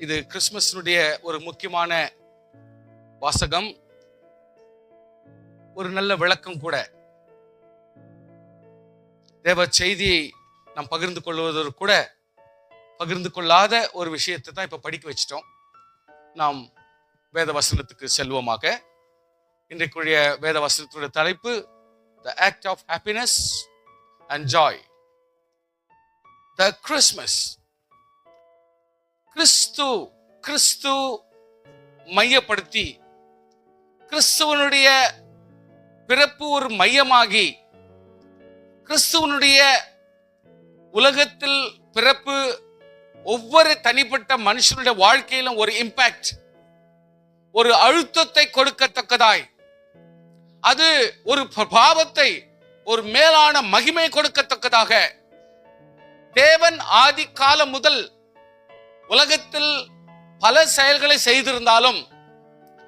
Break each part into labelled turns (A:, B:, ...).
A: இது கிறிஸ்துமஸினுடைய ஒரு முக்கியமான வாசகம், ஒரு நல்ல விளக்கம் கூட. தேவ செய்தியை நாம் பகிர்ந்து கொள்வதற்கு கூட பகிர்ந்து கொள்ளாத ஒரு விஷயத்தை தான் இப்ப படிக்க வச்சிட்டோம். நாம் வேத வசனத்துக்கு செல்வோமாக. இன்றைக்குரிய வேத வசனத்துடைய தலைப்பு The Act of Happiness and Joy. The Christmas. கிறிஸ்து மையப்படுத்தி, கிறிஸ்துவனுடைய பிறப்பு ஒரு மையமாகி, கிறிஸ்துவனுடைய உலகத்தில் பிறப்பு ஒவ்வொரு தனிப்பட்ட மனுஷனுடைய வாழ்க்கையிலும் ஒரு இம்பாக்ட், ஒரு அழுத்தத்தை கொடுக்கத்தக்கதாய், அது ஒரு பாவத்தை ஒரு மேலான மகிமை கொடுக்கத்தக்கதாக தேவன் ஆதி காலம் முதல் உலகத்தில் பல செயல்களை செய்திருந்தாலும்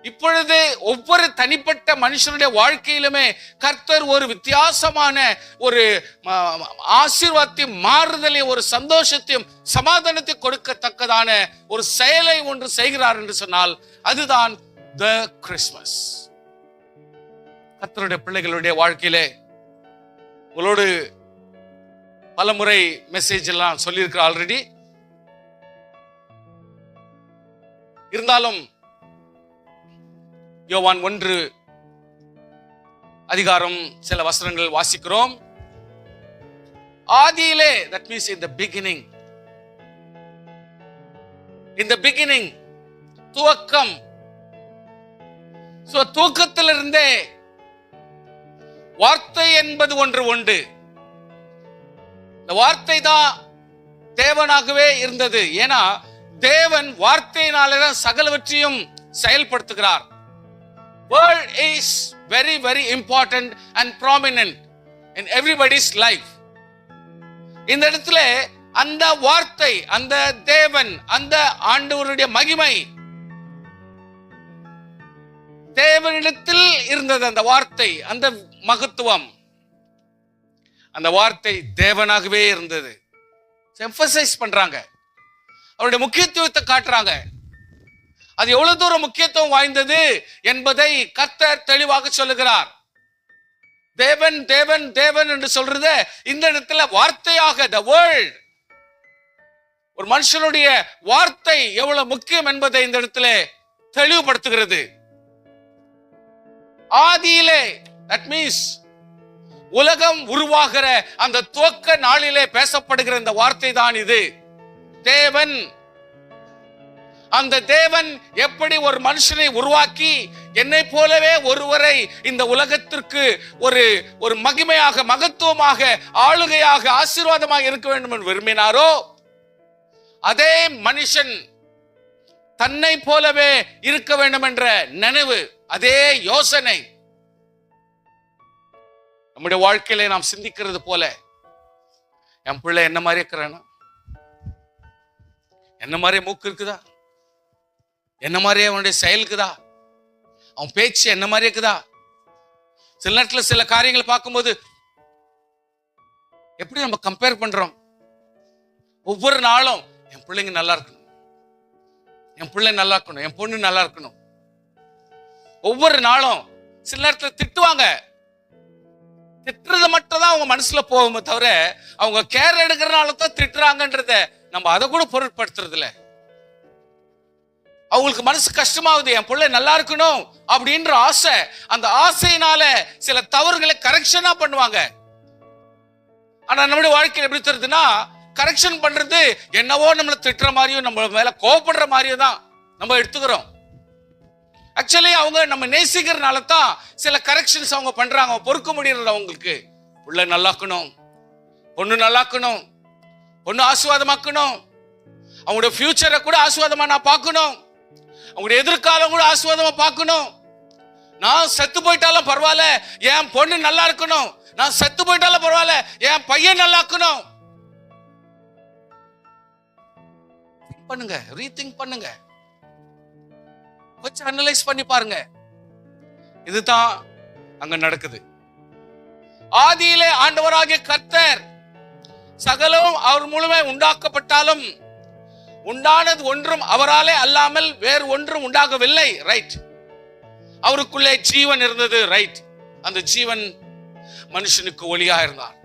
A: இப்பொழுது ஒவ்வொரு தனிப்பட்ட மனுஷனுடைய வாழ்க்கையிலுமே கர்த்தர் ஒரு வித்தியாசமான ஒரு ஆசீர்வாதத்தையும் மாறுதலையும் ஒரு சந்தோஷத்தையும் சமாதானத்தை கொடுக்கத்தக்கதான ஒரு செயலை ஒன்று செய்கிறார் என்று சொன்னால் அதுதான் த கிறிஸ்மஸ். கர்த்தருடைய பிள்ளைகளுடைய வாழ்க்கையிலே உங்களோடு பலமுறை மெசேஜ் எல்லாம் சொல்லியிருக்கிற ஆல்ரெடி. இருந்தாலும் யோவான் 1 அதிகாரம் சில வசனங்கள் வாசிக்கிறோம். ஆதியிலே, that means in the beginning, in the beginning, துவக்கம். சோ துவக்கத்திலிருந்தே வார்த்தை என்பது ஒன்று உண்டு. இந்த வார்த்தை தான் தேவனாகவே இருந்தது. ஏன்னா தேவன் வார்த்தையினால்தான் சகலவற்றையும் செயல்படுத்துகிறார். Word is very very important and prominent in everybody's life. இந்த இடத்துல அந்த வார்த்தை, அந்த தேவன், அந்த ஆண்டவருடைய மகிமை தேவனிடத்தில் இருந்தது. அந்த வார்த்தை, அந்த மகத்துவம், அந்த வார்த்தை தேவனாகவே இருந்தது. எம்பசைஸ் பண்றாங்க, அவருடைய முக்கியத்துவத்தை காட்டுறாங்க. அது எவ்வளவு தூரம் முக்கியத்துவம் வாய்ந்தது என்பதை கர்த்தர் தெளிவாக சொல்லுகிறார். தேவன் தேவன் தேவன் என்று சொல்றது இந்த இடத்துல வார்த்தையாக, the word, ஒரு மனுஷனுடைய வார்த்தை எவ்வளவு முக்கியம் என்பதை இந்த இடத்துல தெளிவுபடுத்துகிறது. ஆதியிலே, that means உலகம் உருவாகிற அந்த துவக்க நாளிலே பேசப்படுகிற இந்த வார்த்தை தான் இது. தேவன், அந்த தேவன் எப்படி ஒரு மனுஷனை உருவாக்கி என்னை போலவே ஒருவரை இந்த உலகத்திற்கு ஒரு மகிமையாக, மகத்துவமாக, ஆளுகையாக, ஆசீர்வாதமாக இருக்க வேண்டும் என்று விரும்பினாரோ, அதே மனுஷன் தன்னை போலவே இருக்க வேண்டும் என்ற நினைவு, அதே யோசனை நம்முடைய வாழ்க்கையில நாம் சிந்திக்கிறது போல, என் பிள்ளை என்ன மாதிரி இருக்கிறானா, என்ன மாதிரியே மூக்கு இருக்குதா, என்ன மாதிரியே அவனுடைய செயல் இருக்குதா, அவன் பேச்சு என்ன மாதிரி இருக்குதா. சில நேரத்தில் சில காரியங்களை பார்க்கும்போது எப்படி நம்ம கம்பேர் பண்றோம். ஒவ்வொரு நாளும் என் பிள்ளைங்க நல்லா இருக்கணும், என் பிள்ளை நல்லா இருக்கணும், என் பொண்ணு நல்லா இருக்கணும். ஒவ்வொரு நாளும் சில நேரத்தில் திட்டுவாங்க. திட்டுறது மட்டும் தான் அவங்க மனசுல போகுமே தவிர அவங்க கேர் எடுக்கிறனால தான் திட்டுறாங்கன்றத நம்ம அதை கூட பொருட்படுத்துறது இல்லை. அவங்களுக்கு மனசு கஷ்டமாகுது, என் பிள்ளை நல்லா இருக்கணும் அப்படின்ற ஆசை. அந்த ஆசையினால சில தவறுகளை கரெக்ஷனா பண்ணுவாங்க. ஆனா நம்முடைய வாழ்க்கையில் எப்படி தெரியுதுன்னா, கரெக்ஷன் பண்றது என்னவோ நம்மளை திட்டுற மாதிரியும் நம்ம மேல கோபப்படுற மாதிரியும் தான் நம்ம எடுத்துக்கிறோம். ஆக்சுவலி அவங்க நம்ம நேசிக்கிறதுனால தான் சில கரெக்ஷன்ஸ் அவங்க பண்றாங்க. பொறுக்க முடியறது அவங்களுக்கு. பிள்ளை நல்லாக்கணும், பொண்ணு நல்லாக்கணும், பொண்ணு ஆசீர்வாதமாக்கணும், அவங்களுடைய ஃபியூச்சரை கூட ஆசீர்வாதமா நான் பார்க்கணும், அவங்களுடைய எதிர்காலம் கூட ஆசீர்வாதமா பார்க்கணும். நான் செத்து போயிட்டாலும் பரவாயில்ல, என் பொண்ணு நல்லா இருக்கணும். நான் செத்து போயிட்டாலும் பரவாயில்ல, என் பையன் நல்லா இருக்கணும். பண்ணுங்க, ரீதிங்க் பண்ணுங்க, கொஞ்சம் அனலைஸ் பண்ணி பாருங்க. இதுதான் அங்க நடக்குது. ஆதியிலே ஆண்டவராகிய கர்த்தர் சகலம் அவர் மூலமே உண்டாக்கப்பட்டாலும் உண்டானது ஒன்றும் அவராலே அல்லாமல் வேறு ஒன்றும் உண்டாகவில்லை. ரைட். அவருக்குள்ளே ஜீவன் இருந்தது. ரைட். அந்த ஜீவன் மனுஷனுக்கு ஒளியா இருந்தார்.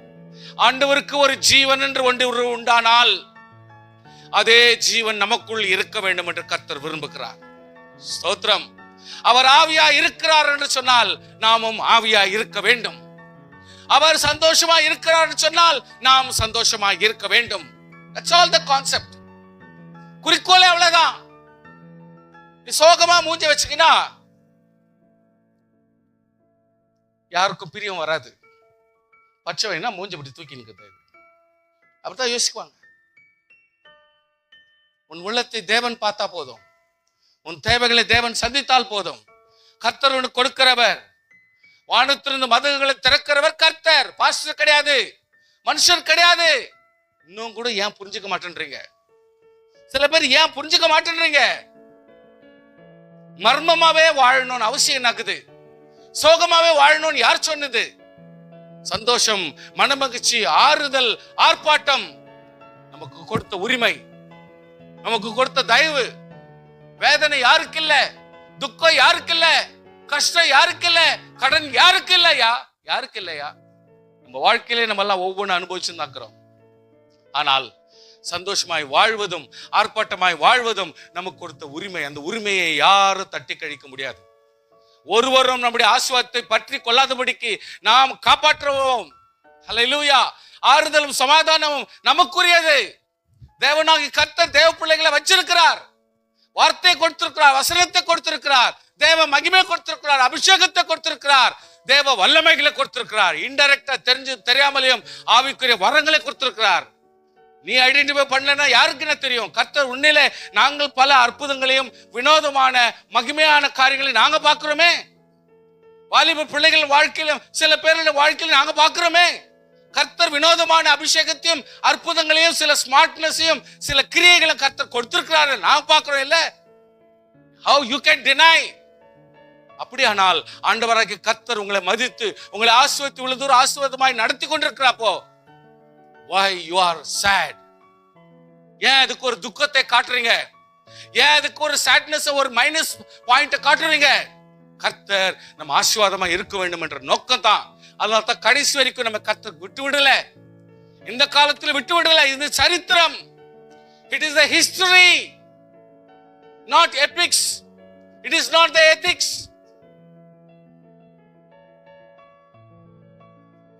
A: ஆண்டவருக்கு ஒரு ஜீவன் என்று ஒன்று உண்டானால் அதே ஜீவன் நமக்குள் இருக்க வேண்டும் என்று கர்த்தர் விரும்புகிறார். ஸ்தோத்திரம். அவர் ஆவியா இருக்கிறார் என்று சொன்னால் நாமும் ஆவியா இருக்க வேண்டும். அவர் சந்தோஷமா இருக்கிறார் என்று சொன்னால் நாம் சந்தோஷமா இருக்க வேண்டும். That's all the concept. குறிக்கோளே அவ்வளவுதான். சோகமா மூஞ்ச வச்சுக்கினா யாருக்கும் பிரியம் வராது. பச்சைனா மூஞ்ச இப்படி தூக்கி நிற்கிறது. அப்படித்தான் யோசிக்குவாங்க. உன் உள்ளத்தை தேவன் பார்த்தா போதும். உன் தேவைகளை தேவன் சந்தித்தால் போதும். கர்த்தர் உனக்கு கொடுக்கிறவர். வானத்திலிருந்து மதகுகளை திறக்கிறவர் கர்த்தர். பாஸ்டர் கிடையாது, மனுஷர் கிடையாது. இன்னும் கூட ஏன் புரிஞ்சுக்க மாட்டேன்றீங்க? சில பேர் ஏன் புரிஞ்சுக்க மாட்டேன்றீங்க? மர்மமாவே வாழணும்னு அவசியம் என்னாக்குது? சோகமாவே வாழணும்னு யார் சொன்னது? சந்தோஷம், மனமகிழ்ச்சி, ஆறுதல், ஆர்ப்பாட்டம் நமக்கு கொடுத்த உரிமை, நமக்கு கொடுத்த தயவு. வேதனை யாருக்கு இல்ல? துக்கம் யாருக்கு இல்ல? கஷ்டம் யாருக்கு இல்ல? கடன் யாருக்கு இல்லையா? யாருக்கு இல்லையா? நம்ம வாழ்க்கையிலே நம்ம எல்லாம் ஒவ்வொன்று அனுபவிச்சுருக்கிறோம். ஆனால் சந்தோஷமாய் வாழ்வதும் ஆர்ப்பாட்டமாய் வாழ்வதும் நமக்கு கொடுத்த உரிமை. அந்த உரிமையை யாரும் தட்டி கழிக்க முடியாது. ஒருவரும் நம்முடைய ஆசீர்வாதத்தை பற்றி கொள்ளாதபடிக்கு நாம் காப்பாற்றுவோம். ஹல்லேலூயா. ஆறுதலும் சமாதானமும் நமக்குரியது. தேவனாகி கர்த்தர் தேவ பிள்ளைகளை வச்சிருக்கிறார். வார்த்தை கொடுத்திருக்கிறார், வசனத்தை கொடுத்திருக்கிறார், தேவ மகிமை கொடுத்திருக்கிறார், அபிஷேகத்தை கொடுத்திருக்கிறார், தேவ வல்லமைகளை கொடுத்திருக்கிறார். இன்டைரக்டா தெரிஞ்சு தெரியாமலையும் ஆவிக்குரிய வரங்களை கொடுத்திருக்கிறார். நீ ஐடென்டிஃபை பண்ணலன்னா யாருக்கு என்ன தெரியும்? கர்த்தர் உன்னிலே நாங்கள் பல அற்புதங்களையும் வினோதமான மகிமையான காரியங்களை நாங்க பார்க்கிறோமே. வாலிப பிள்ளைகள் வாழ்க்கையிலும் சில பேருடைய வாழ்க்கையில நாங்க பார்க்கிறோமே. கர்த்தர் வினோதமான அபிஷேகத்தையும் அற்புதங்களையும் சில ஸ்மார்ட்னஸையும் சில கிரியைகளை கர்த்தர் கொடுத்திருக்கிறாரு. நான் பார்க்கிறோம் இல்ல? How you can deny? அப்படியானால் ஆண்டவராகிய கர்த்தர் உங்களை மதித்து உங்களை ஆசீர்வதித்து இவ்வளவு தூரம் ஆசீர்வாதமாய் நடத்தி கொண்டிருக்கிறாப்போ why you are sad? ஏன் அதுக்கு ஒரு துக்கத்தை காட்டுறீங்க? ஏன் அதுக்கு ஒரு sadness, ஒரு மைனஸ் பாயிண்ட் காட்டுறீங்க? கர்த்தர் நம்ம ஆசீர்வாதமா இருக்க வேண்டும் என்ற நோக்கம் தான். அதனால தான் கடைசி வரைக்கும் நம்ம கர்த்தர் விட்டு விடல. இந்த காலத்துல விட்டு விடல. இது சரித்திரம். It is the history, not epics. It is not the ethics.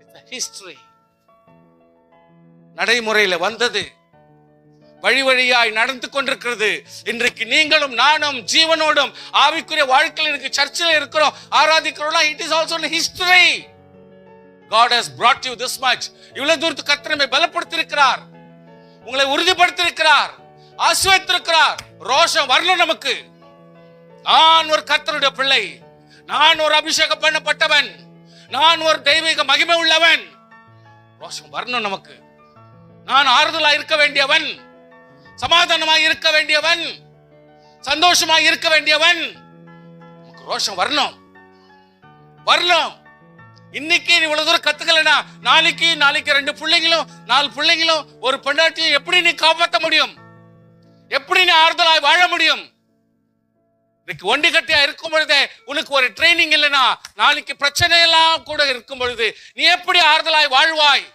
A: It's the history. நடைமுறையில வந்தது, வழி வழியாய் நடந்து கொண்டிருக்கிறது. இன்றைக்கு நீங்களும் நானும் ஜீவனோடும் ஆவிக்குரிய வாழ்க்கையில் எனக்கு சர்ச்சில் இருக்கிறோம், ஆராதிக்கிறோம். It is also a history. God has brought you this much. இவ்வளவு தூரத்துக்கு கர்த்தர் நம்மை பலப்படுத்தியிருக்கிறார், உங்களை உறுதிப்படுத்தியிருக்கிறார், ஆசீர்வதித்திருக்கிறார். ரோஷம் வரணும் நமக்கு. நான் ஒரு கர்த்தருடைய பிள்ளை, நான் ஒரு அபிஷேகம் பண்ணப்பட்டவன், நான் ஒரு தெய்வீக மகிமை உள்ளவன். ரோஷம் வரணும் நமக்கு. நான் ஆறுதலாய் இருக்க வேண்டியவன், சமாதானமாய் இருக்க வேண்டியவன், சந்தோஷமாய் இருக்க வேண்டியவன். நமக்கு ரோஷம் வரணும், வரணும். இன்னைக்கு நீ இவ்வளவு தூரம் கத்துக்கலனா நாளைக்கு 2 பிள்ளைங்களும் 4 பிள்ளைங்களும் ஒரு பெண்டாட்டியும் எப்படி நீ காப்பாற்ற முடியும்? எப்படி நீ ஆறுதலாய் வாழ முடியும்? இன்னைக்கு ஒண்டி கட்டியா இருக்கும் பொழுதே உனக்கு ஒரு ட்ரைனிங் இல்லைன்னா நாளைக்கு பிரச்சனை எல்லாம் கூட இருக்கும் பொழுது நீ எப்படி ஆறுதலாய் வாழ்வாய்?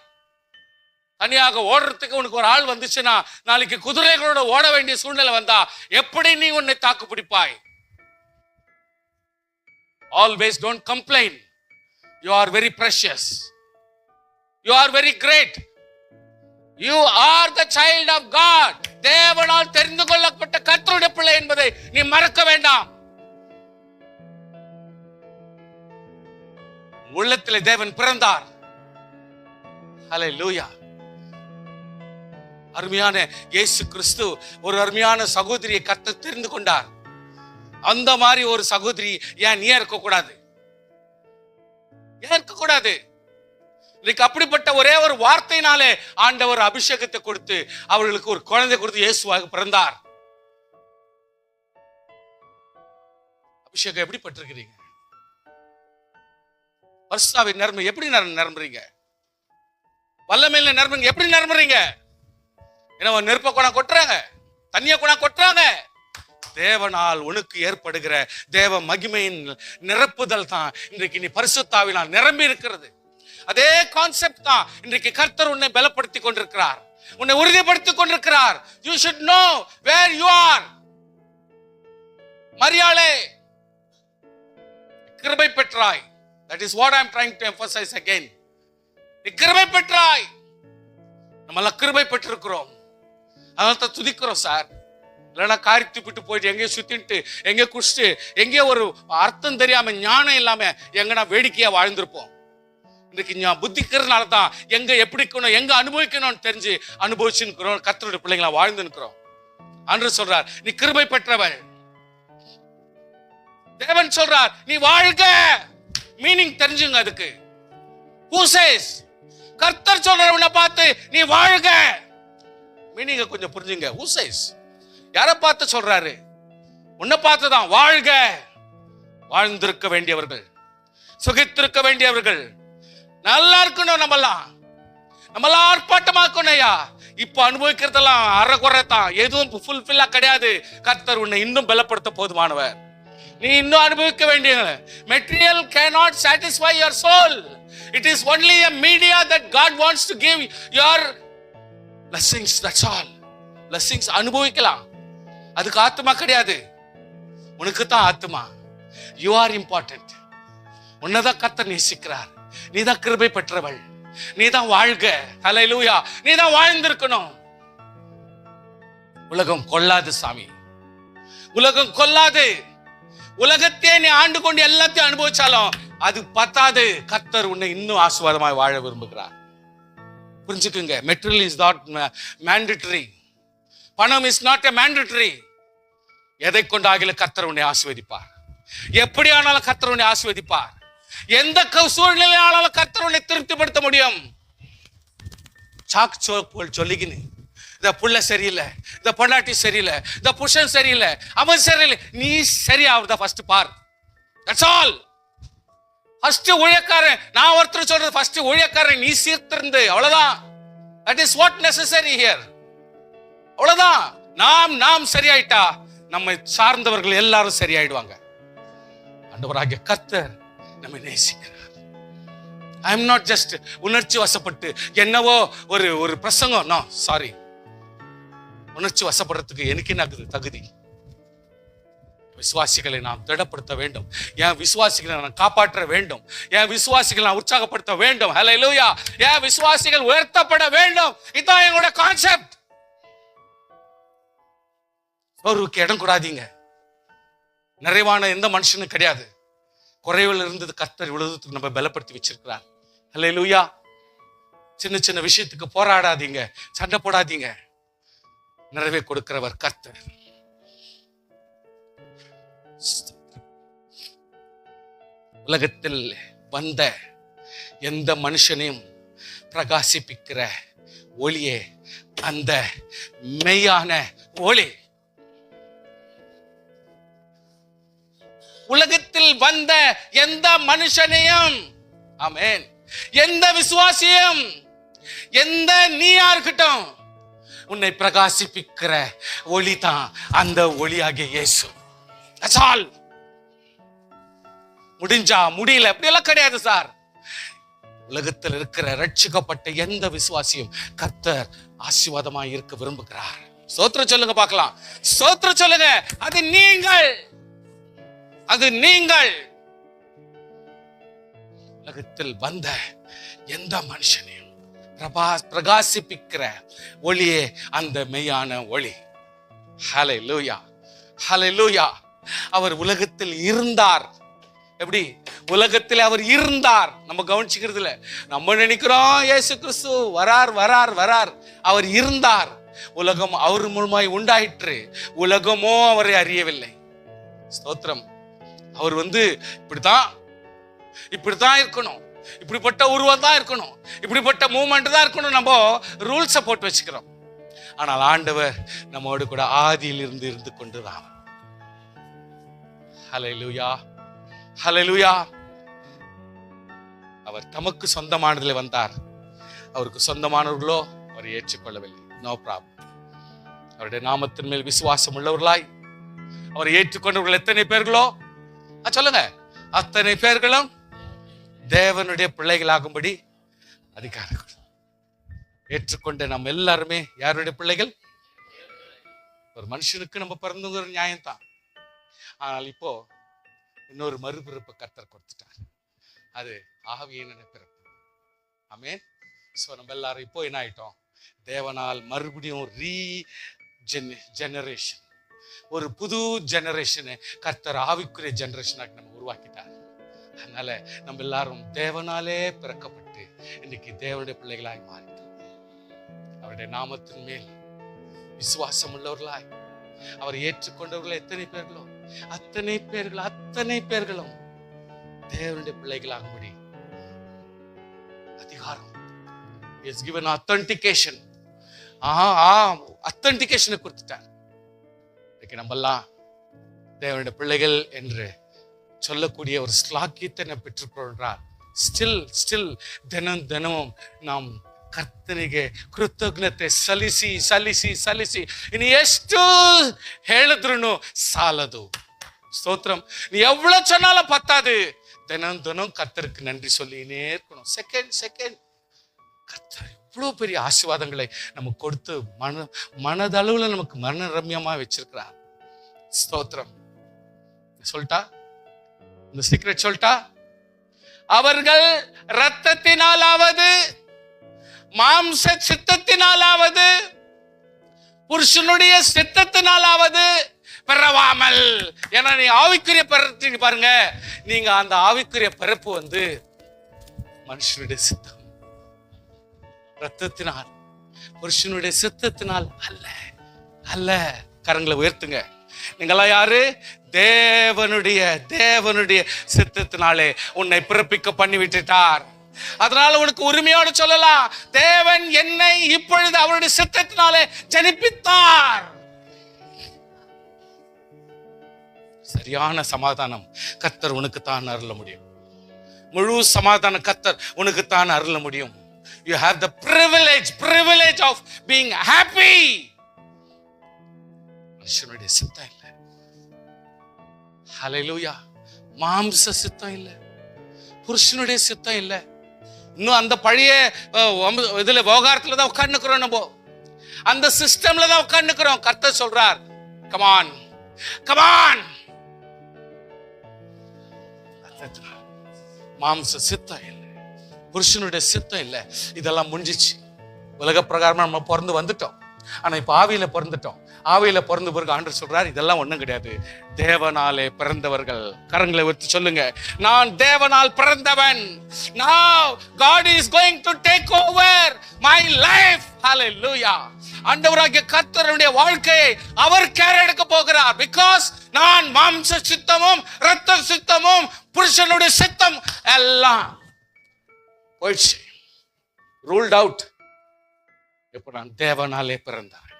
A: தனியாக ஓடுறதுக்கு உனக்கு ஒரு ஆள் வந்துச்சுன்னா நாளைக்கு குதிரைகளோட ஓட வேண்டிய சூழ்நிலை வந்தா எப்படி நீ உன்னை தாக்கு பிடிப்பாய்? Always don't complain. You are very precious. You are very great. You are the child of God. தேவனால் தெரிந்து கொள்ளப்பட்ட கர்த்தருடைய பிள்ளை என்பதை நீ மறக்க வேண்டாம். உள்ளத்திலே தேவன் பிறந்தார். ஹல்லேலூயா. அருமையான இயேசு கிறிஸ்து ஒரு அருமையான சகோதரியை கர்த்தர் தெரிந்து கொண்டார். அந்த மாதிரி ஒரு சகோதரி ஏன் நீ இருக்க கூடாது? ஏன் இருக்க கூடாது? இன்னைக்கு அப்படிப்பட்ட ஒரே ஒரு வார்த்தையினாலே ஆண்டவர் அபிஷேகத்தை கொடுத்து அவர்களுக்கு ஒரு குழந்தை கொடுத்து இயேசுவாக பிறந்தார். அபிஷேகம் எப்படி பட்டிருக்கிறீங்க? பரிசுத்தாவின் நிரம்பு எப்படி நிரம்புறீங்க? வல்லமையில நிரம்புங்க எப்படி நிரம்புறீங்க? ஏன்னா நெருப்ப கொண்டாந்து கொட்டுறாங்க, தண்ணிய கூட கொட்டுறாங்க. தேவனால் உனக்கு ஏற்படுகிற தேவ மகிமையின் நிரப்புதல் தான் இன்றைக்கு நீ பரிசுத்தாவினால் நிரம்பி இருக்கிறது. அதே கான்செப்ட் தான் இன்றைக்கு கர்த்தர் உன்னை பலப்படுத்திக் கொண்டிருக்கிறார், உன்னை உறுதிப்படுத்திக் கொண்டிருக்கிறார். You should know where you are. மரியாளே, கிருபை பெற்றாய். That is what I am trying to emphasize again. நீ கிருபை பெற்றாய். நம்மள கிருபை பெற்றிருக்கிறோம், அதனால தான் துதிக்கிறோம் சார். இல்லைன்னா காரித்து விட்டு போயிட்டு எங்கேயோ சுத்திட்டு எங்கேயோ குடிச்சிட்டு எங்கேயோ ஒரு அர்த்தம் தெரியாம ஞானம் இல்லாம எங்கன்னா வேடிக்கையா வாழ்ந்திருப்போம். இன்னைக்கு நான் புத்திக்கிறதுனால தான் எங்க எப்படி இருக்கணும், எங்க அனுபவிக்கணும்னு தெரிஞ்சு அனுபவிச்சுக்கிறோம். கர்த்தருடைய பிள்ளைங்களா வாழ்ந்து இருக்கிறோம். அன்று சொல்றார், நீ கிருபை பெற்றவள். தேவன் சொல்றார், நீ வாழ்க. மீனிங் தெரிஞ்சுங்க அதுக்கு. Who says? கர்த்தர் சொல்றவனை பார்த்து நீ வாழ்க. மீனிங்க கொஞ்சம் புரிஞ்சுங்க. Who says? யாரை பார்த்து சொல்றாரு? உன்னை பார்த்து தான். வாழ்க. வாழ்ந்திருக்க வேண்டியவர்கள், சுகித்திருக்க வேண்டியவர்கள், நல்லா இருக்கணும். நம்மளாம் ஆர்ப்பாட்டமாக்கணும் ஐயா. இப்ப அனுபவிக்கிறதெல்லாம் அறகுறைத்தான், எதுவும் ஃபுல்ஃபில்லா கிடையாது. கர்த்தர் உன்னை இன்னும் பலப்படுத்த போதுமானவர். நீ இன்னும் அனுபவிக்க வேண்டிய material cannot satisfy your soul. It is only a media that God wants to give your blessings. That's all. Blessings அனுபவிக்கலாம், அதுக்கு ஆத்மா கிடையாது. உனக்கு தான் ஆத்மா. You are important. உன்னதான் கர்த்தர் நேசிக்கிறார். நீதான் கிருபை பெற்றவள். நீதான் வாழ்க. ஹல்லேலூயா. நீதான் வாழ்ந்திருக்கணும். உலகம் கொல்லாது சாமி, உலகம் கொல்லாது. உலகத்தையே நீ ஆண்டு கொண்டு எல்லாத்தையும் அனுபவிச்சாலும் அது பத்தாது. கர்த்தர் உன்னை இன்னும் ஆசீர்வாதமாய் வாழ விரும்புகிறார். புரிஞ்சுக்குங்க. Material is not mandatory. பணம் இஸ் நாட் எ மேண்டேட்டரி. எதை கொண்டாகில கர்த்தர் உன்னை ஆசீர்வதிப்பார். எப்படி ஆனாலும் கர்த்தர் உன்னை ஆசீர்வதிப்பார். எந்த சூழ்நிலையானாலும் கர்த்தர் உன்னை திருப்திப்படுத்த முடியும். சாக்கு சோக்கு சொல்லிக்கின்னு இந்த புள்ள சரியில்லை, இந்த பொண்டாட்டி சரியில்லை, இந்த புருஷன் சரியில்லை, அவன் சரியில்லை, நீ சரியாவதா ஃபர்ஸ்ட் பார். That's all. ஃபர்ஸ்ட் ஊழியக்காரன், நான் ஒருத்தர் சொல்றது, ஃபர்ஸ்ட் ஊழியக்காரன் நீ சீர்திருந்து, அவ்வளவுதான். That is what necessary here. அவ்வளவுதான். நாம் சரியாயிட்டா நம்மை சார்ந்தவர்கள் எல்லாரும் சரியாயிடுவாங்க. ஆண்டவராகிய கர்த்தர் நம்மை நேசிக்கிறார். ஐ எம் நாட் ஜஸ்ட் உணர்ச்சி வசப்பட்டு என்னவோ ஒரு பிரசங்கம். No, sorry. உணர்ச்சி வசப்படுறதுக்கு எனக்கு என்ன தகுதி? விசுவாசிகளை நாம் திடப்படுத்த வேண்டும். என் விசுவாசிகளை நான் காப்பாற்ற வேண்டும். என் விசுவாசிகளை நான் உற்சாகப்படுத்த வேண்டும். ஹல்லேலூயா. என் விசுவாசிகள் உயர்த்தப்பட வேண்டும். இதான் எங்களோட கான்செப்ட். ஒருவருக்கு இடம் கூடாதீங்க. நிறைவான எந்த மனுஷனும் கிடையாது. குறைவில் இருந்தது கர்த்தர் இவ்வளவுக்கு நம்ம பலப்படுத்தி வச்சிருக்கிறார். ஹல்லேலூயா. சின்ன சின்ன விஷயத்துக்கு போராடாதீங்க, சண்டை போடாதீங்க. நிறைவே கொடுக்கிறவர் கர்த்தர். உலகத்தில் வந்த எந்த மனுஷனையும் பிரகாசிப்பிக்கிற ஒளியே அந்த மெய்யான ஒளி. உலகத்தில் வந்த எந்த மனுஷனையும், ஆமென், எந்த விசுவாசியும், எந்த நீயா இருக்கட்டும், உன்னை பிரகாசிப்பிக்கிற ஒளி தான் அந்த ஒளியாகிய இயேசு. That's all. முடிஞ்சா முடியல அப்படி எல்லாம் கிடையாது சார். உலகத்தில் இருக்கிற ரட்சிக்கப்பட்ட எந்த விசுவாசியும் கர்த்தர் ஆசீர்வாதமாய் இருக்க விரும்புகிறார். ஸ்தோத்திரம் சொல்லுங்க பார்க்கலாம். ஸ்தோத்திரம் சொல்லுங்க. அது நீங்கள், அது நீங்கள். உலகத்தில் வந்த எந்த மனுஷனையும் பிரகாசிப்பிக்கிற ஒளியே அந்த மெய்யான ஒளி. ஹல்லேலூயா. ஹல்லேலூயா. அவர் உலகத்தில் இருந்தார். எப்படி? உலகத்தில் அவர் இருந்தார். நம்ம கவனிச்சுக்கிறது இல்ல. நம்ம நினைக்கிறோம் இயேசு கிறிஸ்து வரார் வரார் வரார். அவர் இருந்தார். உலகம் அவர் மூலமாய் உண்டாயிற்று. உலகமோ அவரை அறியவில்லை. ஸ்தோத்திரம். அவர் இப்படித்தான் இருக்கணும், இப்படிப்பட்ட உருவம் தான் இருக்கணும், இப்படிப்பட்ட மூவ்மெண்ட் தான் இருக்கணும். நம்ம ரூல்ஸை போட்டு வச்சுக்கிறோம். ஆனால் ஆண்டவர் நம்மோடு கூட ஆதியில் இருந்து கொண்டுதான். ஹல்லேலூயா. ஹல்லேலூயா. அவர் தமக்கு சொந்தமானதில் வந்தார். அவருக்கு சொந்தமானவர்களோ அவரை ஏற்றுக்கொள்ளவில்லை. No problem. அவருடைய நாமத்தின் மேல் விசுவாசம் உள்ளவர்களாய் அவரை ஏற்றுக்கொண்டவர்கள் எத்தனை பேர்களோ சொல்லுங்க, அத்தனை பேர்களும் தேவனுடைய பிள்ளைகளாகும்படி அதிகாரம். ஏற்றுக்கொண்ட நம்ம எல்லாருமே யாருடைய பிள்ளைகள்? ஒரு மனுஷனுக்கு நம்ம பிறந்தவங்க ஒரு நியாயம்தான். ஆனால் இப்போ இன்னொரு மறுபிறப்பு கர்த்தர் கொடுத்துட்டார். அது ஆவியான பிறப்பு. ஆமென். சோ நம்ம எல்லாரும் இப்போ என்ன ஆயிட்டோம்? தேவனால் மறுபடியும் ஜெனரேஷன், ஒரு புது ஜெனரேஷனை கர்த்தர் ஆவிக்குரிய ஜெனரேஷனாக நம்ம உருவாக்கிட்டார். அதனால நம்ம எல்லாரும் தேவனாலே பிறக்கப்பட்டு இன்னைக்கு தேவனுடைய பிள்ளைகளாய் மாறிட்டோம். அவருடைய நாமத்தின் மேல் விசுவாசம் உள்ளவர்களாய் அவரை ஏற்றுக்கொண்டவர்கள் எத்தனை பேர்களோ அத்தனை பேர்களும் தேவனுடைய பிள்ளைகளாகும்படி அதிகாரம். He has given authentication. அத்தன்டிகேஷனை கொடுத்துட்டார். இன்னைக்கு நம்மெல்லாம் தேவனுடைய பிள்ளைகள் என்று சொல்லக்கூடிய ஒரு ஸ்லாக்கியத்தை பெற்றுக்கொள்கிறார். ஸ்டில் தினமும் நாம் ಕರ್ತನಿಗೆ ಕೃತಜ್ಞತೆ ಸಲ್ಲಿಸಿ ಇನ್ನು ಎಷ್ಟು ಹೇಳಿದ್ರು ಸಾಲದು. ஸ்தோத்திரம். நீ எவ்வளவு சொன்னாலும் பத்தாது. தினம் கர்த்தருக்கு நன்றி சொல்லினே இருக்கணும். செகண்ட் கர்த்தர் இவ்வளவு பெரிய ஆசீர்வாதங்களை நமக்கு கொடுத்து மனதளவுல நமக்கு மன ரம்யமா வச்சிருக்கிறார். ஸ்தோத்திரம். சொல்லிட்டா இந்த சீக்ரெட் சொல்லிட்டா, அவர்கள் இரத்தத்தினாலாவது மாம்ச சித்தத்தினாலாவது புருஷனுடைய சித்தத்தினாலாவது பிறவாமல். ஏன்னா நீ ஆவிக்குரிய பிறப்பு பாருங்க, நீங்க அந்த ஆவிக்குரிய பிறப்பு மனுஷனுடைய சித்தம், ரத்தத்தினால், புருஷனுடைய சித்தத்தினால் அல்ல. கரங்களை உயர்த்துங்க. நீங்களாம் யாரு? தேவனுடைய சித்தத்தினாலே உன்னை பிறப்பிக்க பண்ணி விட்டுட்டார். அதனால உனக்கு உரிமையோடு சொல்லலாம், தேவன் என்னை இப்பொழுது அவருடைய சித்தத்தினாலே ஜனிப்பித்தார். சரியான சமாதானம் கர்த்தர் உனக்கு தான் அருள முடியும். முழு சமாதானம் கர்த்தர் உனக்கு தான் அருள முடியும். You have the privilege of being happy. மனுஷனுடைய சித்தம் இல்லை. ஹல்லேலூயா. மாம்ச சித்தம் இல்லை, புருஷனுடைய சித்தம் இல்லை. இன்னும் அந்த பழைய இதுல விவகாரத்துல தான் உட்கார்ந்துக்கிறோம். நம்ம அந்த சிஸ்டம்ல தான் உட்கார்ந்துக்கிறோம். கர்த்தர் சொல்றார், கமான். மாம்ச சித்தம் இல்லை, புருஷனுடைய சித்தம் இல்லை. இதெல்லாம் முடிஞ்சிச்சு. உலக பிரகாரமா நம்ம பிறந்து வந்துட்டோம். ஆனா இப்ப ஆவியில பிறந்துட்டோம். ஆவியில பிறந்த பிறகு ஆண்டவர் சொல்றார், இதெல்லாம் ஒண்ணும் கிடையாது. தேவனாலே பிறந்தவர்கள். கரங்களை உயர்த்தி சொல்லுங்க, நான் தேவனால் பிறந்தவன். Now God is going to take over my life. Hallelujah. ஆண்டவராகிய கர்த்தருடைய வாழ்க்கையை அவர் கேர் எடுக்க போகிறார். Because நான் மாம்ச சித்தமும் இரத்த சித்தமும் புருஷனுடைய சித்தம் எல்லாம் போயிடுச்சு, ரூல்ட் அவுட். இப்ப நான் தேவனாலே பிறந்தவன்.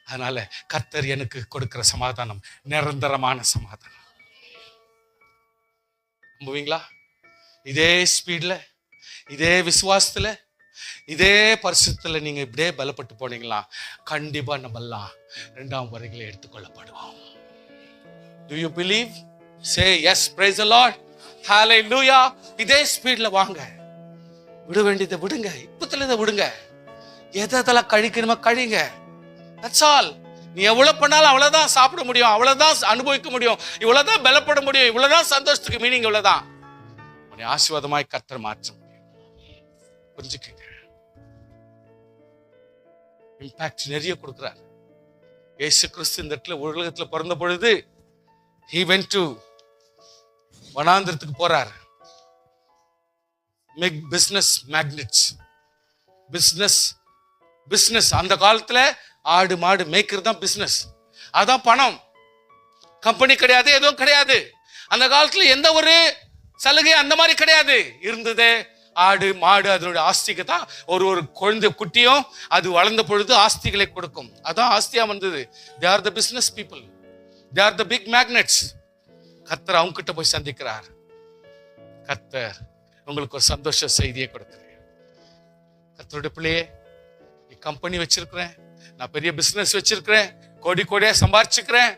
A: அதனால கர்த்தர் எனக்கு கொடுக்கிற சமாதானம் நிரந்தரமான சமாதானம். நம்புவீங்களா? இதே ஸ்பீட்ல, இதே விசுவாசத்துல, இதே பரிசுத்துல நீங்க இப்படியே பலப்பட்டு போனீங்களா, கண்டிப்பா நம்ம எல்லாம் 2ஆம் வருகையில எடுத்துக்கொள்ளப்படுவோம். Do you believe? Say yes, praise the Lord. Hallelujah. இதே ஸ்பீட்ல வாங்க. விட வேண்டியதை விடுங்க, இப்பத்துல இதை விடுங்க. எதெல்லாம் கழிக்கணுமோ கழிங்க. That's all. நீ எவ்வளவு பண்ணாலும் அவ்வளவுதான் சாப்பிட முடியும், அவ்வளவுதான் அனுபவிக்க முடியும், இவ்வளவுதான் பலப்பட முடியும், இவ்வளவுதான் சந்தோஷத்துக்கு மீனிங், இவ்வளவுதான். உன்னை ஆசீர்வாதமாய் கர்த்தர் மாற்ற முடியும். புரிஞ்சுக்கங்க. இம்பாக்ட் நிறைய கொடுக்கிறார். இயேசு கிறிஸ்து இந்த இடத்துல உலகத்துல பிறந்த பொழுது he went to வனாந்திரத்துக்கு போறார். பிசினஸ் மேக்னெட்ஸ், பிசினஸ் அந்த காலத்துல ஆடு மாடு மேய்க்கிறது தான் பிசினஸ். அதான் பணம். கம்பெனி கிடையாது, எதுவும் கிடையாது. அந்த காலத்துல எந்த ஒரு சலுகை அந்த மாதிரி கிடையாது. இருந்ததே ஆடு மாடு, அதனுடைய ஆஸ்திக்கு தான். ஒரு குழந்தை குட்டியும் அது வளர்ந்த பொழுது ஆஸ்திகளை கொடுக்கும். அதான் ஆஸ்தியா வந்தது. they are the business people, they are the big magnets. கர்த்தர் அவங்க கிட்ட போய் சந்திக்கிறார். கர்த்தர் உங்களுக்கு ஒரு சந்தோஷ செய்தியை கொடுக்கிறேன். கர்த்தருடைய பிள்ளையே, நீ கம்பெனி வச்சிருக்கிறேன், நான் பெரிய பிசினஸ் வச்சிருக்கிறேன், கோடி கோடியா சம்பாரிச்சுக்கிறேன்.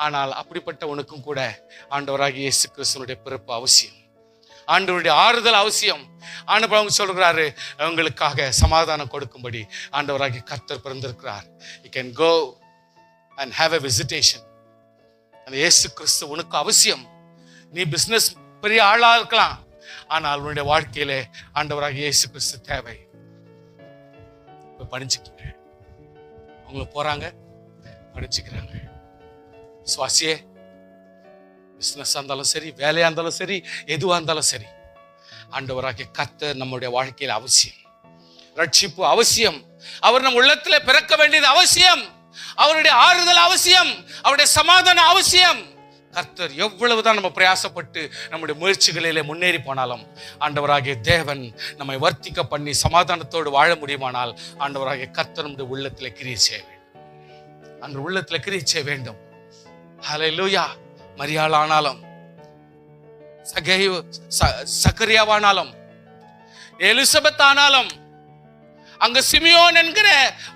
A: ஆனால் அப்படிப்பட்ட உனக்கும் கூட ஆண்டவராகிய இயேசு கிறிஸ்துவனுடைய பிறப்பு அவசியம், ஆண்டவருடைய ஆறுதல் அவசியம். ஆண்டவர் அவங்க சொல்றாரு, அவங்களுக்காக சமாதானம் கொடுக்கும்படி ஆண்டவராகிய கர்த்தர் பிறந்திருக்கிறார். You can go and have a visitation. அந்த இயேசு கிறிஸ்து உனக்கு அவசியம். நீ பிசினஸ் பெரிய ஆளா இருக்கலாம், ஆனால் உன்னுடைய வாழ்க்கையிலே ஆண்டவராகிய இயேசு கிறிஸ்து தேவை. படிச்சுக்கங்க. அவங்க போறாங்க, படிச்சுக்கிறாங்க. சுவாசியே, பிசினஸ் இருந்தாலும் சரி, வேலையா இருந்தாலும் சரி, எதுவா இருந்தாலும் சரி, ஆண்டவராகிய கர்த்தர் நம்முடைய வாழ்க்கையில் அவசியம். ரட்சிப்பு அவசியம். அவர் நம் உள்ளத்துல பிறக்க வேண்டியது அவசியம். அவருடைய ஆறுதல் அவசியம். அவருடைய சமாதானம் அவசியம். கர்த்தர் எவ்வளவுதான் நம்ம பிரயாசப்பட்டு நம்முடைய முயற்சிகளிலே முன்னேறி போனாலும் ஆண்டவராகிய தேவன் நம்மை வர்த்திக்க பண்ணி சமாதானத்தோடு வாழ முடியுமானால் ஆண்டவராகிய கர்த்தர் நம்முடைய உள்ளத்துல கிரியை செய்ய வேண்டும். அந்த உள்ளத்துல கிரியை செய்ய வேண்டும். ஹல்லேலூயா. மரியாள் ஆனாலும், சக்கரியாவானாலும், எலிசபெத் ஆனாலும், அங்க சிமியோன் என்கிற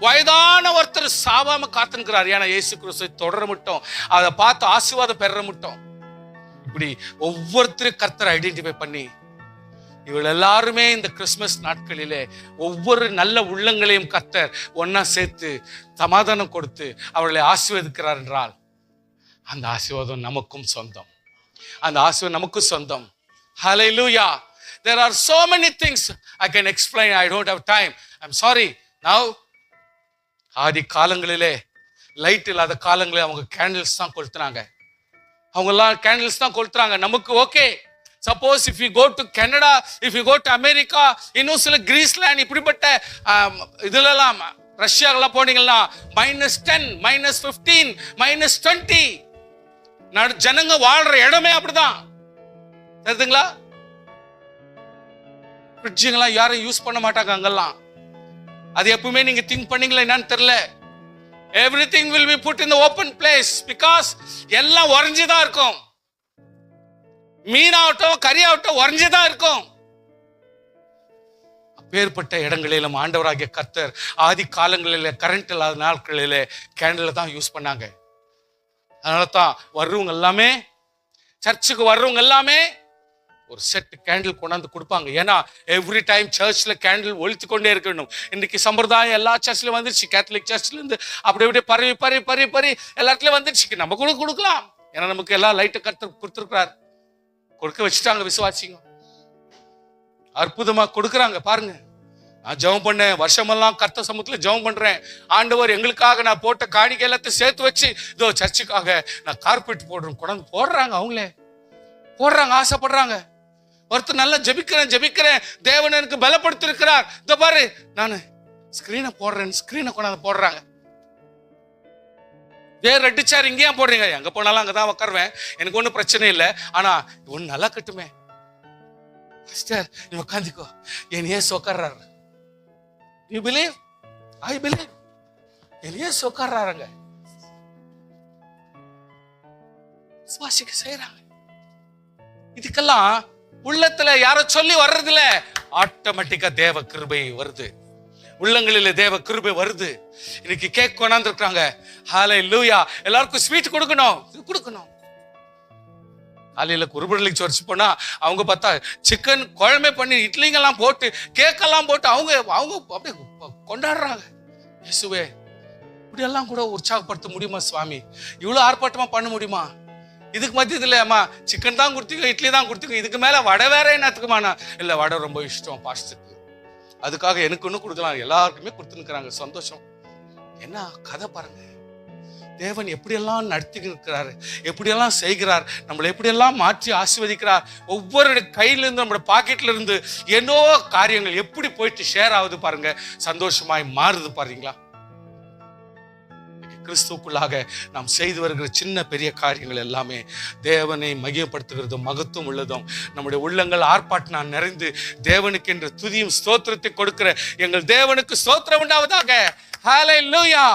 A: வயதான ஒருத்தர் சாவாம காத்துக்கிறார். ஏன்னா இயேசு கிறிஸ்துவை தொடர மட்டும், அதை பார்த்து ஆசீர்வாதம் பெற மட்டும். இப்படி ஒவ்வொருத்தரும் கர்த்தரை ஐடென்டிஃபை பண்ணி, இவள் எல்லாருமே இந்த கிறிஸ்துமஸ் நாட்களிலே ஒவ்வொரு நல்ல உள்ளங்களையும் கர்த்தர் ஒன்னா சேர்த்து சமாதானம் கொடுத்து அவர்களை ஆசீர்வதிக்கிறார் என்றால் அந்த ஆசீர்வாதம் நமக்கும் சொந்தம். அந்த ஆசீர்வாதம் நமக்கும் சொந்தம். ஹல்லேலூயா. There are so many things I can explain. I don't have time. I'm sorry. Now, ஆதி காலங்களிலே லைட் இல்லாத காலங்களில் அவங்க கேண்டில்ஸ் தான் கொளுத்துனாங்க. அவங்க எல்லாம் கேண்டில்ஸ் தான் கொளுத்துறாங்க. நமக்கு okay. Suppose if you go to Canada, if you go to America, இன்னும் சில கிரீஸ்லேண்ட், இப்படிப்பட்ட இதுலலாம் ரஷ்யாக்கெல்லாம் போனீங்கன்னா -10, -15, -20 ஜனங்க வாழ்ற இடமே அப்படிதான். தெரியுதுங்களா? ஃப்ரிட்ஜுங்கெல்லாம் யாரும் யூஸ் பண்ண மாட்டாங்க அங்கெல்லாம். அது எப்பவுமே நீங்க திங்க் பண்ணீங்களா என்னன்னு தெரியல. everything will be put in the open place because எல்லாம் உறைஞ்சுதான் இருக்கும். மீனாகட்டும் கறியாகட்டும் உறைஞ்சுதான் இருக்கும். அப்பேற்பட்ட இடங்களிலும் ஆண்டவராகிய கர்த்தர் ஆதி காலங்களிலே கரண்ட் இல்லாத நாட்களிலே கேண்டில் தான் யூஸ் பண்ணாங்க. அதனால தான் வர்றவங்க எல்லாமே, சர்ச்சுக்கு வர்றவங்க எல்லாமே ஒரு செட் கேண்டில் கொண்டாந்து கொடுப்பாங்க. ஏன்னா எவ்ரி டைம் சர்ச்ல கேண்டில் ஒழித்து கொண்டே இருக்கணும். இன்னைக்கு சம்பிரதாயம் எல்லா சர்ச்லயும் வந்துருச்சு. கேத்தலிக் சர்ச்ல இருந்து அப்படி அப்படியே பரவி பரவி பரவி பரவி எல்லா இடத்துலயும் வந்துருச்சு. நம்ம கூட கொடுக்கலாம். ஏன்னா நமக்கு எல்லாம் லைட்டை கொடுத்துருக்கிறார். கொடுக்க வச்சுட்டாங்க விசுவாசிங்க. அற்புதமா கொடுக்குறாங்க பாருங்க. நான் ஜெபம் பண்ணேன், வருஷமெல்லாம் கர்த்தர் சமூகத்துல ஜெபம் பண்றேன். ஆண்டவர் எங்களுக்காக நான் போட்ட காணிக்கை எல்லாத்தையும் சேர்த்து வச்சு இதோ சர்ச்சுக்காக நான் கார்பெட் போடுறேன். கொண்டாந்து போடுறாங்க. அவங்களே போடுறாங்க, ஆசைப்படுறாங்க. ஒருத்தர் நல்லா ஜெபிக்கிறேன், தேவன் எனக்கு பலப்படுத்திருக்கிறார், இதோ பாரு நான் ஸ்கிரீனை போடுறேன், ஸ்கிரீனை கொண்டாந்து போடுறாங்க. வேற ரெட்டு சேர் இங்கேயா போடுறீங்க? எங்க போனாலும் அங்கதான் உட்காருவேன், எனக்கு ஒன்றும் பிரச்சனை இல்லை. ஆனா ஒன்னு நல்லா கட்டுமே சிஸ்டர், நீ உட்காந்துக்கோ, என் ஏசு உட்கார்றாரு. You believe? I believe. என் ஏசு உட்கார்றாருங்க. சுவாசிக்க செய்யறாங்க. இதுக்கெல்லாம் உள்ளத்துல யாரோ சொல்லி வர்றதுல ஆட்டோமேட்டிக்கா தேவ கிருபை வருது. உள்ளங்களில தேவ கிருபை வருது. இன்னைக்கு கேக் கொண்டாந்து இருக்காங்க. ஹல்லேலூயா. எல்லாருக்கும் ஸ்வீட் கொடுக்கணும், கொடுக்கணும். காலையில குருபரலிக்கு சர்ச் போனா அவங்க பார்த்தா சிக்கன் குழம்பே பண்ணி இட்லிங்கெல்லாம் போட்டு கேக்கெல்லாம் போட்டு அவங்க அப்படியே கொண்டாடுறாங்க. இயேசுவே, இப்படி எல்லாம் கூட உற்சாகப்படுத்த முடியுமா சுவாமி? இவ்வளவு ஆர்ப்பாட்டமா பண்ண முடியுமா? இதுக்கு மத்தியத்துல அம்மா சிக்கன் தான் கொடுத்தீங்க, இட்லி தான் கொடுத்தீங்க, இதுக்கு மேல வடை வேற என்னத்துக்குமாண்ணா? இல்ல வடை ரொம்ப இஷ்டம் பாஸ்டருக்கு, அதுக்காக எனக்கு ஒன்னும் கொடுக்கலாம், எல்லாருக்குமே கொடுத்துருக்கிறாங்க. சந்தோஷம். என்ன கதை பாருங்க. தேவன் எப்படியெல்லாம் நடத்தி இருக்கிறாரு, எப்படியெல்லாம் செய்கிறார், நம்மளை எப்படியெல்லாம் மாற்றி ஆசீர்வதிக்கிறார். ஒவ்வொரு கையிலிருந்து நம்மளோட பாக்கெட்ல இருந்து என்னோ காரியங்கள் எப்படி போயிட்டு ஷேர் ஆகுது பாருங்க. சந்தோஷமாய் மாறுது பாருங்களா. கிறிஸ்துவுக்குள்ளாக நாம் செய்து வருகிற சின்ன பெரிய காரியங்கள் எல்லாமே தேவனை மகிமைப்படுத்துகிறதும் மகத்துவம் உள்ளதும், நம்முடைய உள்ளங்கள் ஆர்ப்பாட்டம் நிறைந்து தேவனுக்கு என்ற துதியும் ஸ்தோத்திரத்தை கொடுக்கிற எங்கள் தேவனுக்கு ஸ்தோத்திரம் உண்டாவதாக. ஹல்லேலூயா.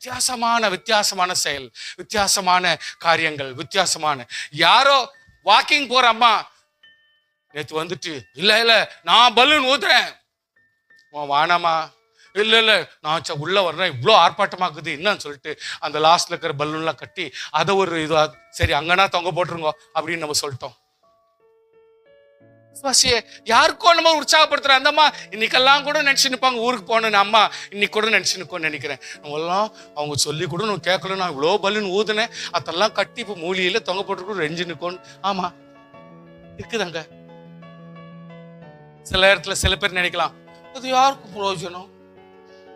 A: வித்தியாசமான செயல், வித்தியாசமான காரியங்கள், வித்தியாசமான. யாரோ வாக்கிங் போற அம்மா நேற்று வந்துட்டு இல்ல நான் பலூன் ஊதுறேன், வானாமா இல்லை இல்லை நான் உள்ள வர்றேன், இவ்வளோ ஆர்ப்பாட்டமாக்குது என்னன்னு சொல்லிட்டு அந்த லாஸ்ட்ல இருக்கிற பலூன்லாம் கட்டி அதை ஒரு இதுவா சரி அங்கன்னா தொங்க போட்டுருங்க அப்படின்னு நம்ம சொல்லிட்டோம். யாருக்கோ நம்ம உற்சாகப்படுத்துற அந்த அம்மா இன்னைக்கெல்லாம் கூட நினைச்சு நிற்பாங்க, ஊருக்கு போகணுன்னு அம்மா இன்னைக்கு கூட நினைச்சு நிற்கோன்னு நினைக்கிறேன். நம்மெல்லாம் அவங்க சொல்லி கூட நான் கேட்கல, நான் இவ்வளோ பலூன் ஊதுனேன் அதெல்லாம் கட்டி இப்போ மூலியில தொங்க போட்டு ரெஞ்சு நிற்கோன்னு. ஆமா இருக்குதாங்க. சில இடத்துல சில பேர் நினைக்கலாம் அது யாருக்கு பிரயோஜனம்,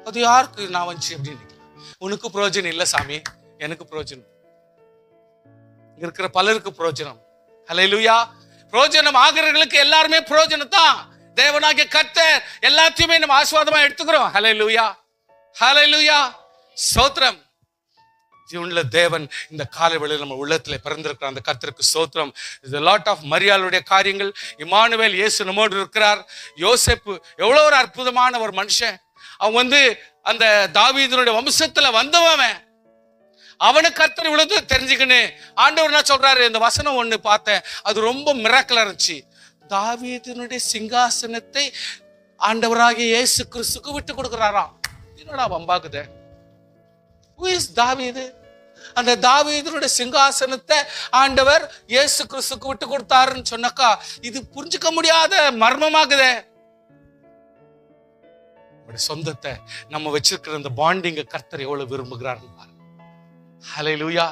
A: அது யாருக்கு நான் வந்துச்சு அப்படின்னு நினைக்கலாம். உனக்கு பிரயோஜனம் இல்லை சாமி, எனக்கு பிரயோஜனம், இருக்கிற பலருக்கு பிரயோஜனம். ஹல்லேலூயா. பிரயோஜனம் ஆகிறவர்களுக்கு எல்லாருமே பிரயோஜனம் தான். தேவனாகிய கர்த்தர் எல்லாத்தையுமே நம்ம ஆசீர்வாதமா எடுத்துக்கிறோம். ஹல்லேலூயா, ஹல்லேலூயா, ஸ்தோத்திரம். ஜீவனுள்ள தேவன் இந்த காலை வேளையில் நம்ம உள்ளத்துல பிறந்திருக்கிற அந்த கர்த்தருக்கு ஸ்தோத்திரம். இது லாட் ஆஃப் மரியாளுடைய காரியங்கள். இம்மானுவேல் இயேசு நம்மோடு இருக்கிறார். யோசேப்பு எவ்வளோ ஒரு அற்புதமான ஒரு மனுஷன். அவன் அந்த தாவீதுனுடைய வம்சத்துல வந்தவன். அவனுக்கு கர்த்தர் இவ்வளவு தெரிஞ்சுக்கின்னு ஆண்டவர் என்ன சொல்றாரு, இந்த வசனம் ஒண்ணு பார்த்தேன், அது ரொம்ப மிராக்கிளா இருந்துச்சு. தாவீதுனுடைய சிங்காசனத்தை ஆண்டவராகிய இயேசு கிறிஸ்துக்கு விட்டு கொடுக்கிறாராம். என்னடா வம்பாக்குது? Who is தாவீது? அந்த தாவீதுனுடைய சிங்காசனத்தை ஆண்டவர் இயேசு கிறிஸ்துக்கு விட்டு கொடுத்தாருன்னு சொன்னாக்கா இது புரிஞ்சுக்க முடியாத மர்மமாகுதே. சொந்தத்தை நம்ம வச்சிருக்கிற அந்த பாண்டிங்க கர்த்தர் எவ்வளவு விரும்புகிறார். ஹல்லேலூயா,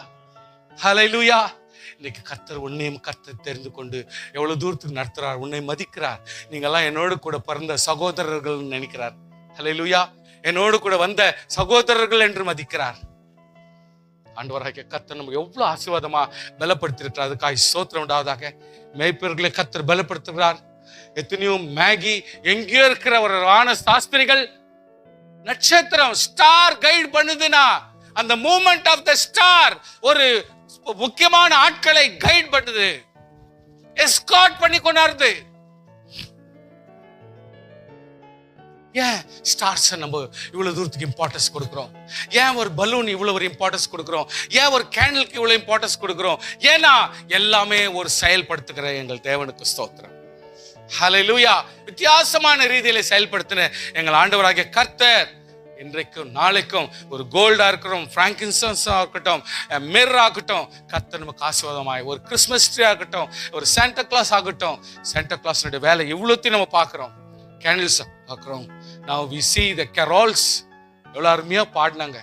A: ஹல்லேலூயா. இன்னைக்கு கர்த்தர் உன்னையும் கர்த்தர் தெரிந்து கொண்டு எவ்வளவு தூரத்துக்கு நடத்துறார், உன்னை மதிக்கிறார். நீங்கெல்லாம் என்னோடு கூட பிறந்த சகோதரர்கள் நினைக்கிறார். ஹல்லேலூயா. என்னோடு கூட வந்த சகோதரர்கள் என்று மதிக்கிறார். ஆண்டவராகிய கர்த்தர் நமக்கு எவ்வளவு ஆசீர்வாதமா பலப்படுத்திருக்கிறார். அதுக்காக ஸ்தோத்திரம் உண்டாவதாக. மேய்ப்பர்களை கர்த்தர் பலப்படுத்துகிறார். எத்தனையோ மேகி எங்கேயோ இருக்கிற ஒரு சாஸ்திரிகள் நட்சத்திரம் ஸ்டார் கைட் பண்ணுதுன்னா அந்த மூமெண்ட் ஆஃப் த ஸ்டார் ஒரு முக்கியமான ஆட்களை கைட் பண்ணுது, எஸ்கார்ட் பண்ணி கொண்டாருது. ஏன் ஸ்டார்ஸ் நம்ம இவ்வளவு தூரத்துக்கு இம்பார்ட்டன்ஸ் கொடுக்கிறோம்? ஏன் ஒரு பலூன் இவ்வளவு ஒரு இம்பார்ட்டன்ஸ் கொடுக்கிறோம்? ஏன் ஒரு கேண்டிலுக்கு இவ்வளவு இம்பார்ட்டன்ஸ் கொடுக்கிறோம்? ஏன்னா எல்லாமே ஒரு செயல்படுத்துகிற எங்கள் தேவனுக்கு ஸ்தோத்திரம். ஹல்லேலூயா. வித்தியாசமான ரீதியில செயல்படுத்தின எங்கள் ஆண்டவராகிய கர்த்தர் இன்றைக்கும் நாளைக்கும் ஒரு கோல்டா இருக்கிறோம், பிராங்கின்சன்ஸா இருக்கட்டும், மிர்ரா ஆகட்டும், கர்த்தர் நமக்கு ஆசீர்வாதமாய் ஒரு கிறிஸ்மஸ் ட்ரீ ஆகட்டும், ஒரு சாண்டா கிளாஸ் ஆகட்டும். சாண்டா கிளாஸ்னுடைய வேலை இவ்வளோத்தையும் நம்ம பார்க்கிறோம். கேண்டில்ஸ் பார்க்கிறோம். Now we see the carols. எவ்வளோ அருமையா பாடினாங்க,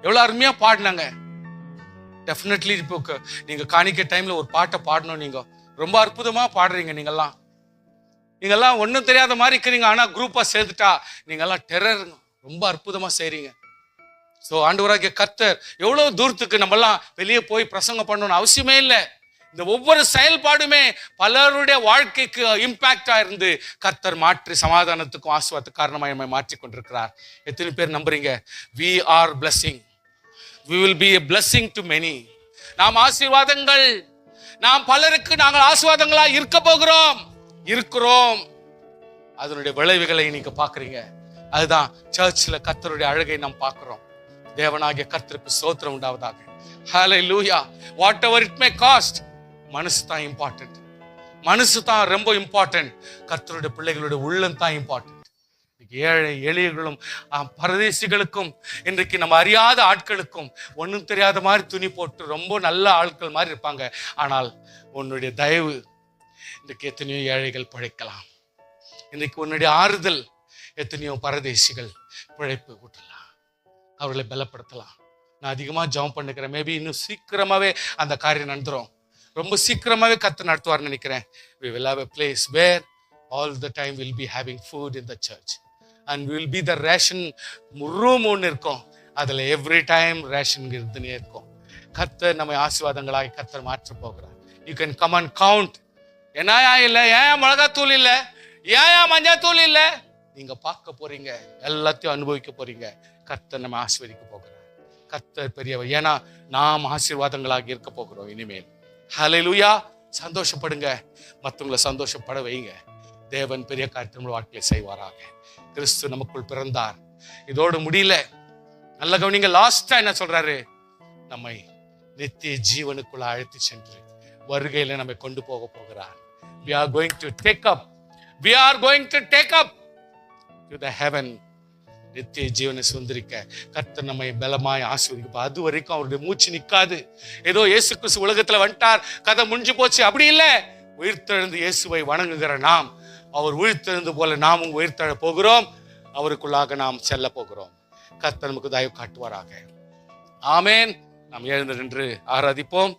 A: எவ்வளோ அருமையா பாடினாங்க. டெஃபினெட்லி இப்போ நீங்க காணிக்க டைம்ல ஒரு பாட்டை பாடணும். நீங்க ரொம்ப அற்புதமா பாடுறீங்க. நீங்கெல்லாம் ஒன்றும் தெரியாத மாதிரி இருக்கிறீங்க. ஆனா குரூப்பா சேர்ந்துட்டா நீங்கெல்லாம் டெரர் ரொம்ப அற்புதமா செய்றீங்க. ஸோ ஆண்டவராகிய கர்த்தர் எவ்வளவு தூரத்துக்கு நம்மெல்லாம் வெளியே போய் பிரசங்கம் பண்ணணும்னு அவசியமே இல்லை. இந்த ஒவ்வொரு செயல்பாடுமே பலருடைய வாழ்க்கைக்கு இம்பாக்டா இருந்து கர்த்தர் மாற்றி சமாதானத்துக்கும் ஆசீர்வாதத்துக்கு காரணமாய் நம்மை மாற்றி கொண்டிருக்கிறார். எத்தனை பேர் நம்புறீங்க? We are blessing. We will be a blessing to many. நாம் ஆசீர்வாதங்கள், நாம் பலருக்கு நாங்கள் ஆசீர்வாதங்களா இருக்க போகிறோம், இருக்கிறோம். அதனுடைய விளைவுகளை நீங்க பாக்குறீங்க. அதுதான் சர்ச்ல கர்த்தருடைய அழகை நாம் பார்க்கிறோம். தேவனாகிய கர்த்தருக்கு ஸ்தோத்திரம் உண்டாவதாக. Hallelujah. Whatever it may cost, மனசு தான் இம்பார்ட்டன்ட். மனசு தான் ரொம்ப இம்பார்ட்டன்ட். கர்த்தருடைய பிள்ளைகளுடைய உள்ளம் தான் இம்பார்ட்டன்ட். ஏழை எளியர்களும் பரதேசிகளுக்கும் இன்றைக்கு நம்ம அறியாத ஆட்களுக்கும் ஒன்றும் தெரியாத மாதிரி துணி போட்டு ரொம்ப நல்ல ஆட்கள் மாதிரி இருப்பாங்க. ஆனால் உன்னுடைய தயவு இன்றைக்கு எத்தனையோ ஏழைகள் பிழைக்கலாம். இன்றைக்கு உன்னுடைய ஆறுதல் எத்தனையோ பரதேசிகள் பிழைப்பு கூட்டலாம், அவர்களை பலப்படுத்தலாம். நான் அதிகமாக ஜெபம் பண்ணுக்கிறேன். மேபி இன்னும் சீக்கிரமாகவே அந்த காரியம் நடந்துரும். ரொம்ப சீக்கிரமாகவே கர்த்தர் நடத்துவார்னு நினைக்கிறேன். We will have a place where all the time we'll be having food in the church and we will be the ration room ஒன்று இருக்கும். அதில் எவ்ரி டைம் ரேஷன் இருந்துனே இருக்கும். கர்த்தர் நம்மை ஆசீர்வாதங்களாக கர்த்தர் மாற்ற போகிறார். You can come and count. என்னையா இல்லை, ஏன் மிளகாத்தூள் இல்லை, ஏன் மஞ்சத்தூள் இல்லை, நீங்க பார்க்க போறீங்க, எல்லாத்தையும் அனுபவிக்க போறீங்க. கர்த்தர் நம்ம ஆசீர்வதிக்க போகிறார். கர்த்தர் பெரியவர். ஏன்னா நாம் ஆசீர்வாதங்களாக இருக்க போகிறோம் இனிமேல். ஹல்லேலூயா. சந்தோஷப்படுங்க, மற்றவங்களை சந்தோஷப்பட வைங்க. தேவன் பெரிய காரியத்தை நம்ம வாழ்க்கையை செய்வாராக. கிறிஸ்து நமக்குள் பிறந்தார். இதோடு முடியல. நல்ல கவனிங்க. லாஸ்டா என்ன சொல்றாரு? நம்மை நித்திய ஜீவனுக்குள்ள அழைத்து சென்று வருகையில நம்மை கொண்டு போக போகிறார். We are going to take up to the heaven. நித்திய ஜீவனை சுதந்திரிக்க கர்த்தர் நம்மை பலமாய் ஆசீர்வதிக்க. அது வரைக்கும் அவருடைய மூச்சு நிற்காது. ஏதோ இயேசு கிறிஸ்து உலகத்துல வந்துட்டார், கதை முடிஞ்சு போச்சு, அப்படி இல்லை. உயிர்த்தெழுந்து இயேசுவை வணங்குகிற நாம், அவர் உயிர்த்தெழுந்து போல நாமும் உயிர்த்தெழ போகிறோம். அவருக்குள்ளாக நாம் செல்ல போகிறோம். கர்த்தர் நமக்கு தயவு காட்டுவாராக. ஆமேன். நாம் எழுந்து நின்று ஆராதிப்போம்.